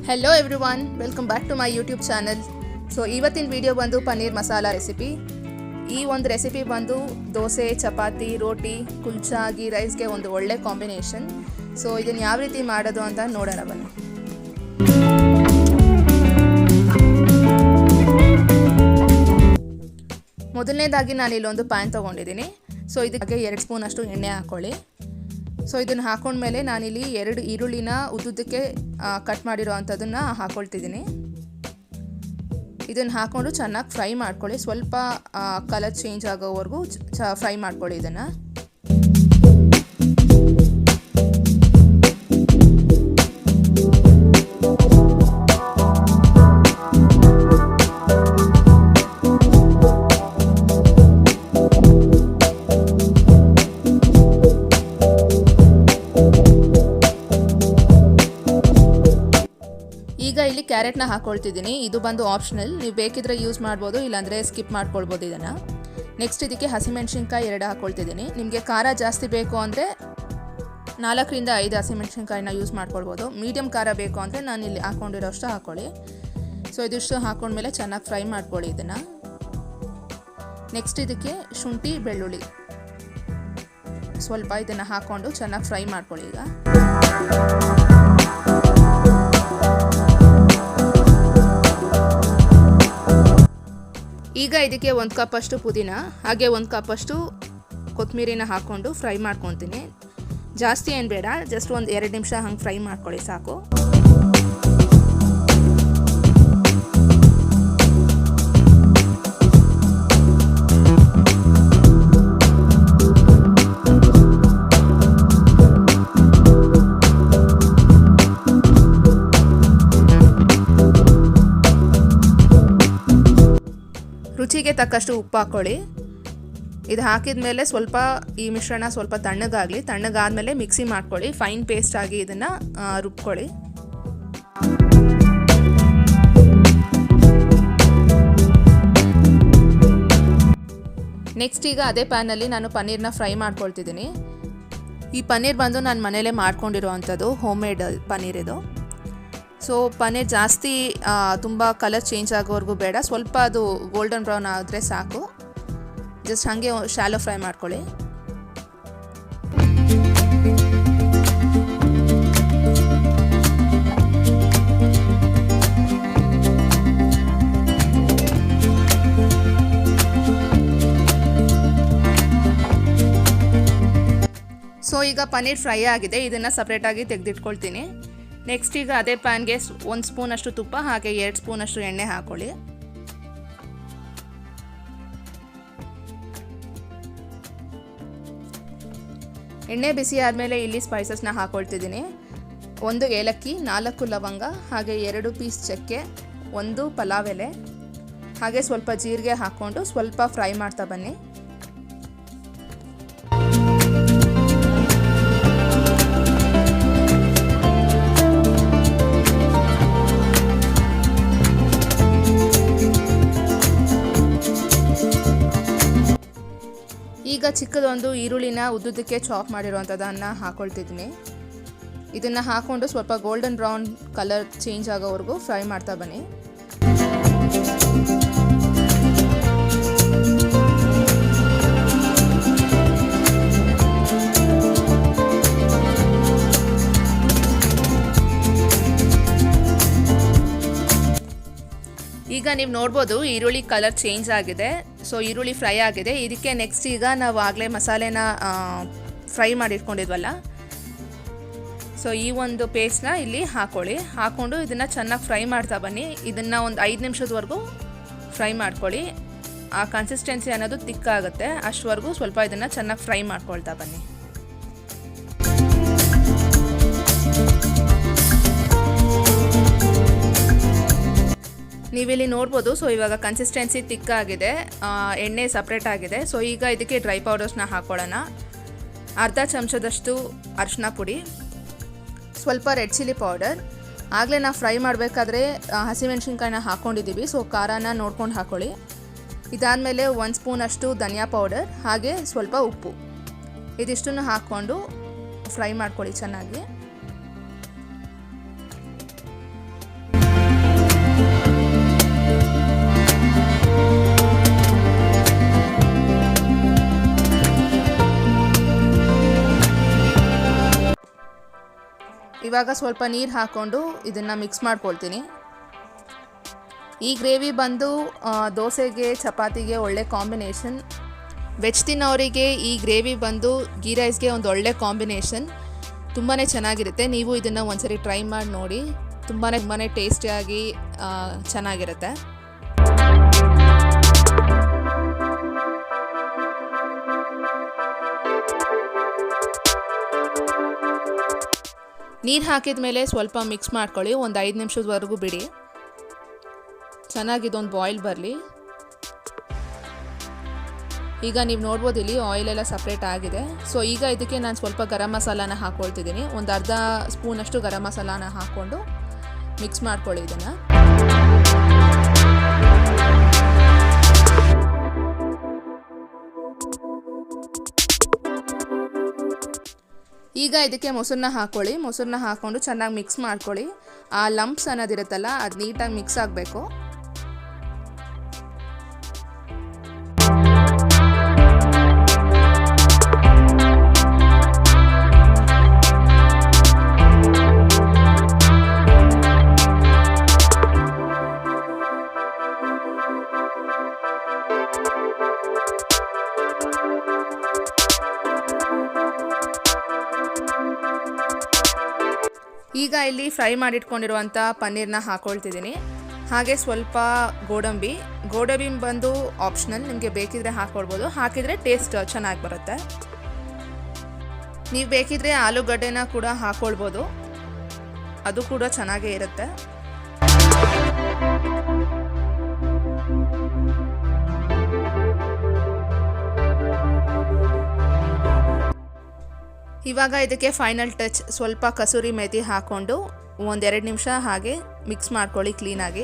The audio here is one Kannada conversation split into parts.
Hello everyone, welcome back to my YouTube channel. So ಇವತ್ತಿನ ವಿಡಿಯೋ ಬಂದು ಪನ್ನೀರ್ ಮಸಾಲ ರೆಸಿಪಿ. ಈ ಒಂದು ರೆಸಿಪಿ ಬಂದು ದೋಸೆ, ಚಪಾತಿ, ರೋಟಿ, ಕುಲ್ಚಾ, ಗೀ ರೈಸ್ಗೆ ಒಂದು ಒಳ್ಳೆ ಕಾಂಬಿನೇಷನ್. ಸೊ ಇದನ್ನು ಯಾವ ರೀತಿ ಮಾಡೋದು ಅಂತ ನೋಡೋಣ ಬನ್ನಿ. ಮೊದಲನೇದಾಗಿ ನಾನು ಇಲ್ಲೊಂದು ಪ್ಯಾನ್ ತೊಗೊಂಡಿದ್ದೀನಿ. ಸೊ ಇದಕ್ಕೆ 2 ಸ್ಪೂನ್ ಅಷ್ಟು ಎಣ್ಣೆ ಹಾಕ್ಕೊಳ್ಳಿ. ಸೊ ಇದನ್ನು ಹಾಕೊಂಡ್ಮೇಲೆ ನಾನಿಲ್ಲಿ 2 ಈರುಳ್ಳಿನ ಉದ್ದುದ್ದಕ್ಕೆ ಕಟ್ ಮಾಡಿರೋ ಅಂಥದ್ದನ್ನು ಹಾಕ್ಕೊಳ್ತಿದ್ದೀನಿ. ಇದನ್ನು ಹಾಕ್ಕೊಂಡು ಚೆನ್ನಾಗಿ ಫ್ರೈ ಮಾಡ್ಕೊಳ್ಳಿ. ಸ್ವಲ್ಪ ಕಲರ್ ಚೇಂಜ್ ಆಗೋವರೆಗೂ ಫ್ರೈ ಮಾಡ್ಕೊಳ್ಳಿ ಇದನ್ನು. ಈಗ ಇಲ್ಲಿ ಕ್ಯಾರೆಟ್ನ ಹಾಕ್ಕೊಳ್ತಿದ್ದೀನಿ. ಇದು ಬಂದು ಆಪ್ಷನಲ್, ನೀವು ಬೇಕಿದ್ರೆ ಯೂಸ್ ಮಾಡ್ಬೋದು, ಇಲ್ಲಾಂದರೆ ಸ್ಕಿಪ್ ಮಾಡ್ಕೊಳ್ಬೋದು ಇದನ್ನು. ನೆಕ್ಸ್ಟ್ ಇದಕ್ಕೆ ಹಸಿಮೆಣ್ಸಿನ್ಕಾಯಿ 2 ಹಾಕ್ಕೊಳ್ತಿದ್ದೀನಿ. ನಿಮಗೆ ಖಾರ ಜಾಸ್ತಿ ಬೇಕು ಅಂದರೆ 4 ರಿಂದ 5 ಹಸಿಮೆಣ್ಸಿನ್ಕಾಯಿನ ಯೂಸ್ ಮಾಡ್ಕೊಳ್ಬೋದು. ಮೀಡಿಯಮ್ ಖಾರ ಬೇಕು ಅಂದರೆ ನಾನು ಇಲ್ಲಿ ಹಾಕ್ಕೊಂಡಿರೋಷ್ಟು ಹಾಕ್ಕೊಳ್ಳಿ. ಸೊ ಇದಿಷ್ಟು ಹಾಕ್ಕೊಂಡ್ಮೇಲೆ ಚೆನ್ನಾಗಿ ಫ್ರೈ ಮಾಡ್ಕೊಳ್ಳಿ ಇದನ್ನು. ನೆಕ್ಸ್ಟ್ ಇದಕ್ಕೆ ಶುಂಠಿ, ಬೆಳ್ಳುಳ್ಳಿ ಸ್ವಲ್ಪ ಇದನ್ನು ಹಾಕ್ಕೊಂಡು ಚೆನ್ನಾಗಿ ಫ್ರೈ ಮಾಡ್ಕೊಳ್ಳಿ. ಈಗ ಇದಕ್ಕೆ 1 ಕಪ್ ಅಷ್ಟು ಪುದೀನ ಹಾಗೆ 1 ಕಪ್ ಅಷ್ಟು ಕೊತ್ತಂಬರಿನ ಹಾಕ್ಕೊಂಡು ಫ್ರೈ ಮಾಡ್ಕೊತೀನಿ. ಜಾಸ್ತಿ ಏನು ಬೇಡ, ಜಸ್ಟ್ ಒಂದು 2 ನಿಮಿಷ ಹಂಗೆ ಫ್ರೈ ಮಾಡ್ಕೊಳ್ಳಿ ಸಾಕು. ರುಚಿಗೆ ತಕ್ಕಷ್ಟು ಉಪ್ಪು ಹಾಕ್ಕೊಳ್ಳಿ. ಇದು ಹಾಕಿದ ಮೇಲೆ ಸ್ವಲ್ಪ ಈ ಮಿಶ್ರಣ ಸ್ವಲ್ಪ ತಣ್ಣಗಾಗಲಿ. ತಣ್ಣಗಾದ್ಮೇಲೆ ಮಿಕ್ಸಿ ಮಾಡ್ಕೊಳ್ಳಿ. ಫೈನ್ ಪೇಸ್ಟ್ ಆಗಿ ಇದನ್ನು ರುಬ್ಕೊಳ್ಳಿ. ನೆಕ್ಸ್ಟ್ ಈಗ ಅದೇ ಪ್ಯಾನಲ್ಲಿ ನಾನು ಪನ್ನೀರ್ನ ಫ್ರೈ ಮಾಡ್ಕೊಳ್ತಿದ್ದೀನಿ. ಈ ಪನ್ನೀರ್ ಬಂದು ನಾನು ಮನೇಲೇ ಮಾಡ್ಕೊಂಡಿರೋ ಅಂಥದ್ದು, ಹೋಮ್ ಮೇಡ್ ಪನ್ನೀರ್ ಇದು. ಸೊ ಪನ್ನೀರ್ ಜಾಸ್ತಿ ತುಂಬ ಕಲರ್ ಚೇಂಜ್ ಆಗೋವರೆಗೂ ಬೇಡ, ಸ್ವಲ್ಪ ಅದು ಗೋಲ್ಡನ್ ಬ್ರೌನ್ ಆದರೆ ಸಾಕು. ಜಸ್ಟ್ ಹಾಗೆ ಶಾಲೋ ಫ್ರೈ ಮಾಡ್ಕೊಳ್ಳಿ. ಸೊ ಈಗ ಪನ್ನೀರ್ ಫ್ರೈ ಆಗಿದೆ, ಇದನ್ನು ಸಪ್ರೇಟಾಗಿ ತೆಗೆದಿಟ್ಕೊಳ್ತೀನಿ. ನೆಕ್ಸ್ಟ್ ಈಗ ಅದೇ ಪ್ಯಾನ್ಗೆ 1 ಸ್ಪೂನ್ ಅಷ್ಟು ತುಪ್ಪ ಹಾಗೆ 2 ಸ್ಪೂನ್ ಅಷ್ಟು ಎಣ್ಣೆ ಹಾಕ್ಕೊಳ್ಳಿ. ಎಣ್ಣೆ ಬಿಸಿ ಆದಮೇಲೆ ಇಲ್ಲಿ ಸ್ಪೈಸಸ್ನ ಹಾಕ್ಕೊಳ್ತಿದ್ದೀನಿ. 1 ಏಲಕ್ಕಿ, 4 ಲವಂಗ ಹಾಗೆ 2 ಪೀಸ್ ಚಕ್ಕೆ, 1 ಪಲಾವ್ ಎಲೆ ಹಾಗೆ ಸ್ವಲ್ಪ ಜೀರಿಗೆ ಹಾಕ್ಕೊಂಡು ಸ್ವಲ್ಪ ಫ್ರೈ ಮಾಡ್ತಾ ಬನ್ನಿ. ಈಗ ಚಿಕ್ಕದೊಂದು ಈರುಳ್ಳಿನ ಉದ್ದುದ್ದಕ್ಕೆ ಚಾಪ್ ಮಾಡಿರೋವಂಥದ್ದನ್ನು ಹಾಕ್ಕೊಳ್ತಿದ್ದೀನಿ. ಇದನ್ನು ಹಾಕ್ಕೊಂಡು ಸ್ವಲ್ಪ ಗೋಲ್ಡನ್ ಬ್ರೌನ್ ಕಲರ್ ಚೇಂಜ್ ಆಗೋವರೆಗೂ ಫ್ರೈ ಮಾಡ್ತಾ ಬನ್ನಿ. ಈಗ ನೀವು ನೋಡ್ಬೋದು ಈರುಳ್ಳಿ ಕಲರ್ ಚೇಂಜ್ ಆಗಿದೆ. ಸೊ ಈರುಳ್ಳಿ ಫ್ರೈ ಆಗಿದೆ. ಇದಕ್ಕೆ ನೆಕ್ಸ್ಟ್ ಈಗ ನಾವು ಆಗಲೇ ಮಸಾಲೆನ ಫ್ರೈ ಮಾಡಿಟ್ಕೊಂಡಿದ್ವಲ್ಲ, ಸೊ ಈ ಒಂದು ಪೇಸ್ಟ್ನ ಇಲ್ಲಿ ಹಾಕ್ಕೊಳ್ಳಿ. ಹಾಕ್ಕೊಂಡು ಇದನ್ನು ಚೆನ್ನಾಗಿ ಫ್ರೈ ಮಾಡ್ತಾ ಬನ್ನಿ. ಇದನ್ನು ಒಂದು 5 ನಿಮಿಷದವರೆಗೂ ಫ್ರೈ ಮಾಡ್ಕೊಳ್ಳಿ. ಆ ಕನ್ಸಿಸ್ಟೆನ್ಸಿ ಅನ್ನೋದು ತಿಕ್ಕಾಗುತ್ತೆ, ಅಷ್ಟವರೆಗೂ ಸ್ವಲ್ಪ ಇದನ್ನು ಚೆನ್ನಾಗಿ ಫ್ರೈ ಮಾಡ್ಕೊಳ್ತಾ ಬನ್ನಿ. ನೀವಿಲ್ಲಿ ನೋಡ್ಬೋದು. ಸೊ ಇವಾಗ ಕನ್ಸಿಸ್ಟೆನ್ಸಿ ತಿಕ್ಕಾಗಿದೆ, ಎಣ್ಣೆ ಸಪ್ರೇಟ್ ಆಗಿದೆ. ಸೊ ಈಗ ಇದಕ್ಕೆ ಡ್ರೈ ಪೌಡರ್ಸ್ನ ಹಾಕ್ಕೊಳ್ಳೋಣ. ಅರ್ಧ ಚಮಚದಷ್ಟು ಅರಿಶಿನ ಪುಡಿ, ಸ್ವಲ್ಪ ರೆಡ್ ಚಿಲ್ಲಿ ಪೌಡರ್. ಆಗಲೇ ನಾವು ಫ್ರೈ ಮಾಡಬೇಕಾದ್ರೆ ಹಸಿಮೆಣ್ಸಿನ್ಕಾಯಿನ ಹಾಕ್ಕೊಂಡಿದ್ದೀವಿ, ಸೊ ಖಾರನ ನೋಡ್ಕೊಂಡು ಹಾಕ್ಕೊಳ್ಳಿ. ಇದಾದಮೇಲೆ 1 ಸ್ಪೂನ್ ಅಷ್ಟು ಧನಿಯಾ ಪೌಡರ್ ಹಾಗೆ ಸ್ವಲ್ಪ ಉಪ್ಪು, ಇದಿಷ್ಟನ್ನು ಹಾಕ್ಕೊಂಡು ಫ್ರೈ ಮಾಡ್ಕೊಳ್ಳಿ ಚೆನ್ನಾಗಿ. ಇವಾಗ ಸ್ವಲ್ಪ ನೀರು ಹಾಕ್ಕೊಂಡು ಇದನ್ನು ಮಿಕ್ಸ್ ಮಾಡ್ಕೊಳ್ತೀನಿ. ಈ ಗ್ರೇವಿ ಬಂದು ದೋಸೆಗೆ ಚಪಾತಿಗೆ ಒಳ್ಳೆ ಕಾಂಬಿನೇಷನ್. ವೆಜ್ ತಿನ್ನೋರಿಗೆ ಈ ಗ್ರೇವಿ ಬಂದು ಗೀ ರೈಸ್ಗೆ ಒಂದು ಒಳ್ಳೆ ಕಾಂಬಿನೇಷನ್. ತುಂಬಾ ಚೆನ್ನಾಗಿರುತ್ತೆ. ನೀವು ಇದನ್ನು ಒಂದ್ಸರಿ ಟ್ರೈ ಮಾಡಿ ನೋಡಿ. ತುಂಬಾ ಟೇಸ್ಟಿಯಾಗಿ ಚೆನ್ನಾಗಿರುತ್ತೆ. ನೀರು ಹಾಕಿದ ಮೇಲೆ ಸ್ವಲ್ಪ ಮಿಕ್ಸ್ ಮಾಡ್ಕೊಳ್ಳಿ. ಒಂದು 5 ನಿಮಿಷದವರೆಗೂ ಬಿಡಿ. ಚೆನ್ನಾಗಿದೊಂದು ಬಾಯ್ಲ್ ಬರಲಿ. ಈಗ ನೀವು ನೋಡ್ಬೋದು ಇಲ್ಲಿ ಆಯಿಲೆಲ್ಲ ಸಪ್ರೇಟ್ ಆಗಿದೆ. ಸೊ ಈಗ ಇದಕ್ಕೆ ನಾನು ಸ್ವಲ್ಪ ಗರಂ ಮಸಾಲಾನ ಹಾಕ್ಕೊಳ್ತಿದ್ದೀನಿ. ಒಂದು ಅರ್ಧ ಸ್ಪೂನಷ್ಟು ಗರಂ ಮಸಾಲಾನ ಹಾಕ್ಕೊಂಡು ಮಿಕ್ಸ್ ಮಾಡ್ಕೊಳ್ಳಿ ಇದನ್ನು. ಈಗ ಇದಕ್ಕೆ ಮೊಸರನ್ನ ಹಾಕ್ಕೊಳ್ಳಿ. ಮೊಸರನ್ನ ಹಾಕ್ಕೊಂಡು ಚೆನ್ನಾಗಿ ಮಿಕ್ಸ್ ಮಾಡ್ಕೊಳ್ಳಿ. ಆ ಲಂಪ್ಸ್ ಅನ್ನೋದಿರುತ್ತಲ್ಲ ಅದು ನೀಟಾಗಿ ಮಿಕ್ಸ್ ಆಗಬೇಕು. ಈಗ ಇಲ್ಲಿ ಫ್ರೈ ಮಾಡಿಟ್ಕೊಂಡಿರುವಂಥ ಪನ್ನೀರ್ನ ಹಾಕ್ಕೊಳ್ತಿದ್ದೀನಿ. ಹಾಗೆ ಸ್ವಲ್ಪ ಗೋಡಂಬಿ ಬಂದು ಆಪ್ಷನಲ್, ನಿಮಗೆ ಬೇಕಿದ್ರೆ ಹಾಕ್ಕೊಳ್ಬೋದು. ಹಾಕಿದರೆ ಟೇಸ್ಟ್ ಚೆನ್ನಾಗಿ ಬರುತ್ತೆ. ನೀವು ಬೇಕಿದ್ರೆ ಆಲೂಗಡ್ಡೆನ ಕೂಡ ಹಾಕ್ಕೊಳ್ಬೋದು, ಅದು ಕೂಡ ಚೆನ್ನಾಗೇ ಇರುತ್ತೆ. ಇವಾಗ ಇದಕ್ಕೆ ಫೈನಲ್ ಟಚ್ ಸ್ವಲ್ಪ ಕಸೂರಿ ಮೇಥಿ ಹಾಕ್ಕೊಂಡು 1-2 ನಿಮಿಷ ಹಾಗೆ ಮಿಕ್ಸ್ ಮಾಡ್ಕೊಳ್ಳಿ ಕ್ಲೀನಾಗಿ.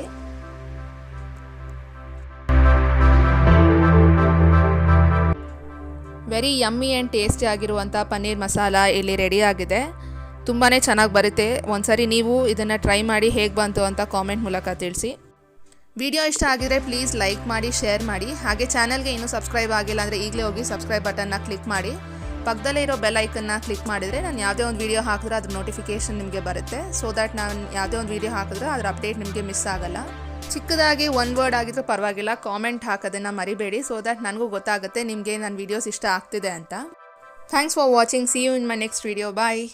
ವೆರಿ ಯಮ್ಮಿ ಆ್ಯಂಡ್ ಟೇಸ್ಟಿ ಆಗಿರುವಂಥ ಪನ್ನೀರ್ ಮಸಾಲ ಇಲ್ಲಿ ರೆಡಿ ಆಗಿದೆ. ತುಂಬಾ ಚೆನ್ನಾಗಿ ಬರುತ್ತೆ. ಒಂದ್ಸರಿ ನೀವು ಇದನ್ನು ಟ್ರೈ ಮಾಡಿ ಹೇಗೆ ಬಂತು ಅಂತ ಕಾಮೆಂಟ್ ಮೂಲಕ ತಿಳಿಸಿ. ವಿಡಿಯೋ ಇಷ್ಟ ಆಗಿದ್ರೆ ಪ್ಲೀಸ್ ಲೈಕ್ ಮಾಡಿ, ಶೇರ್ ಮಾಡಿ. ಹಾಗೆ ಚಾನಲ್ಗೆ ಇನ್ನೂ ಸಬ್ಸ್ಕ್ರೈಬ್ ಆಗಿಲ್ಲ ಅಂದರೆ ಈಗಲೇ ಹೋಗಿ ಸಬ್ಸ್ಕ್ರೈಬ್ ಬಟನ್ನ ಕ್ಲಿಕ್ ಮಾಡಿ. ಪಕ್ಕದಲ್ಲೇ ಇರೋ ಬೆಲ್ ಐಕನ್ನ ಕ್ಲಿಕ್ ಮಾಡಿದರೆ ನಾನು ಯಾವುದೇ ಒಂದು ವೀಡಿಯೋ ಹಾಕಿದ್ರೆ ಅದ್ರ ನೋಟಿಫಿಕೇಷನ್ ನಿಮಗೆ ಬರುತ್ತೆ. ಸೊ ದ್ಯಾಟ್ ನಾನು ಯಾವುದೇ ಒಂದು ವೀಡಿಯೋ ಹಾಕಿದ್ರೆ ಅದರ ಅಪ್ಡೇಟ್ ನಿಮಗೆ ಮಿಸ್ ಆಗಲ್ಲ. ಚಿಕ್ಕದಾಗಿ 1 ವರ್ಡ್ ಆಗಿದ್ರೂ ಪರವಾಗಿಲ್ಲ, ಕಾಮೆಂಟ್ ಹಾಕೋದನ್ನು ಮರಿಬೇಡಿ. ಸೊ ದ್ಯಾಟ್ ನನಗೂ ಗೊತ್ತಾಗುತ್ತೆ ನಿಮಗೆ ನನ್ನ ವೀಡಿಯೋಸ್ ಇಷ್ಟ ಆಗ್ತಿದೆ ಅಂತ. Thanks for watching. See you in my next video. Bye.